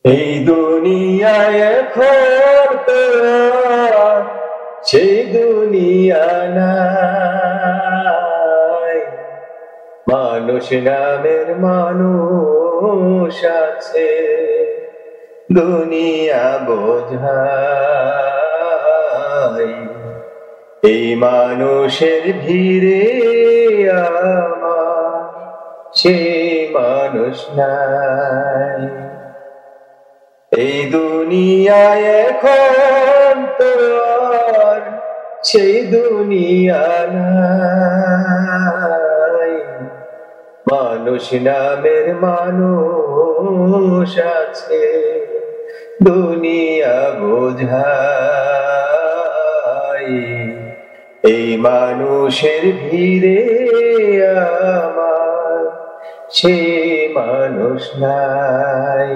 এই দুনিয়ায় এখন তো আর সেই দুনিয়া নাই। মানুষ নামের মানুষ আছে, দুনিয়া বোঝাই। এই মানুষের ভিড়ে আমার সেই মানুষ নাই। এই দুনিয়ায় এখন তো আর সেই দুনিয়া নাই। মানুষ নামের মানুষ আছে, দুনিয়া বোঝাই। এই মানুষের ভিড়ে আমার সেই মানুষ নাই।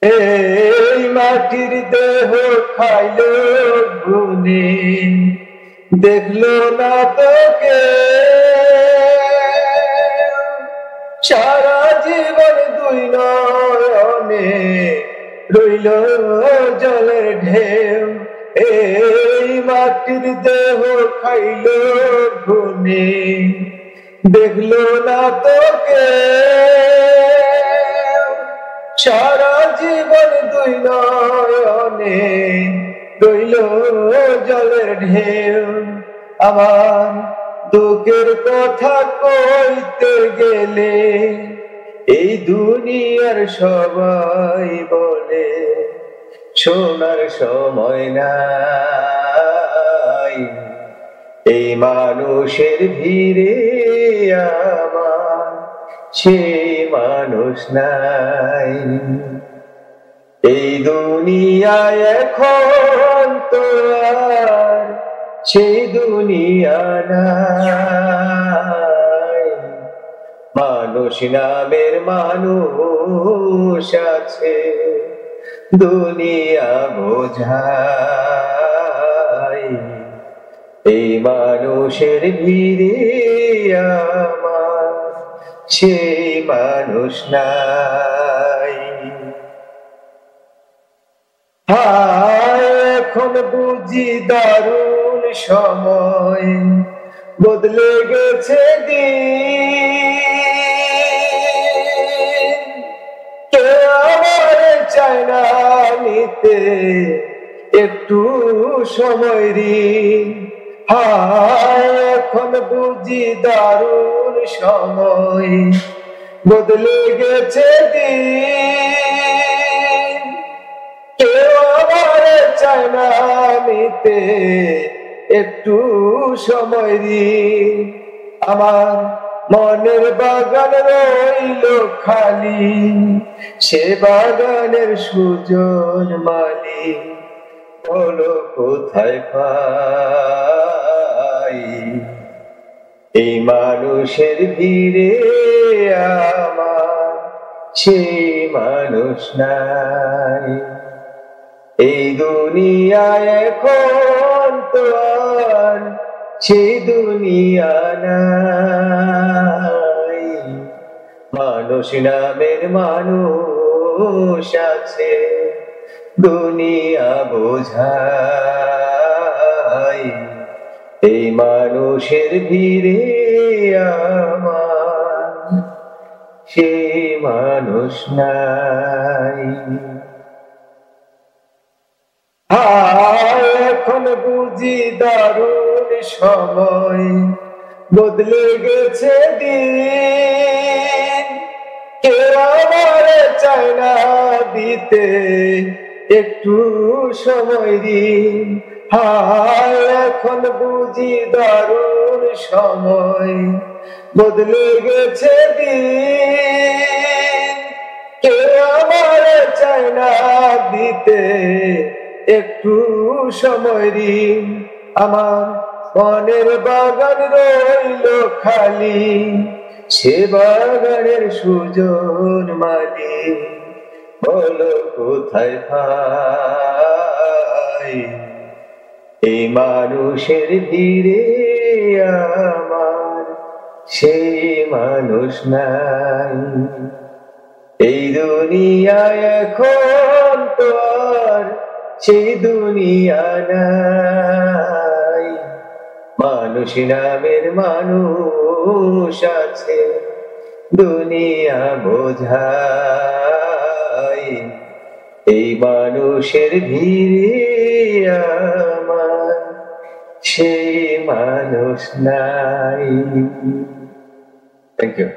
এই মাটির দেহ খাইলো গুনে, দেখলো না তোকে। সারা জীবন দুই নয়নে রইল জলের ঢেউ। এই মাটির দেহ খাইলো গুনে, দেখলো না তোকে। সারা জীবন দুই নয়নে রইল জলের ঢেউ। আমার দুঃখের কথা কইতে গেলে এই দুনিয়ার সবাই বলে শোনার সময় নাই। এই মানুষের ভিড়ে আমার সেই মানুষ নাই। এই দুনিয়ায় এখন তো আর সেই দুনিয়া নাই। মানুষ নামের মানুষ আছে, দুনিয়া বোঝাই। এই মানুষের ভিড়ে আমার সেই মানুষ নাই। হায় এখন বুঝি দারুণ সময়, বদলে গেছে দিন। কে আমার চায় না নিতে একটু সময় ঋণ। হায় এখন বুঝি দারুণ সময়, বদলে গেছে দিন। কেউ আমার চায় না নিতে একটু সময় ঋণ। আমার মনের বাগান রইল খালি, সে বাগানের সুজন মালি বলো কোথায় পাই। এই মানুষের ভিড়ে আমার সেই মানুষ নাই। এই দুনিয়ায় এখন তো আর সেই দুনিয়া নাই। মানুষ নামের মানুষ আছে, দুনিয়া বোঝাই। এই মানুষের ভিড়ে আমার সেই মানুষ নাই। এখন বুঝি দারুণ সময়, বদলে গেছে দিন। কেউ আমার চায় না দিতে একটু সময় দিন। হায় এখন বুঝি দারুণ সময়, বদলে গেছে দিন। কেউ আমার চায় না দিতে একটু সময় ঋণ। আমার মনের বাগান রইল খালি, সে বাগানের সুজন মালি বলো কোথায় পাই। এই মানুষের ভিড়ে আমার সেই মানুষ নাই। দুনিয়ায় এখন তো আর সেই দুনিয়া নাই, মানুষ নামের মানুষ আছে দুনিয়া বোঝাই, এই মানুষের ভিড়ে আমার সেই মানুষ নাই। Thank you.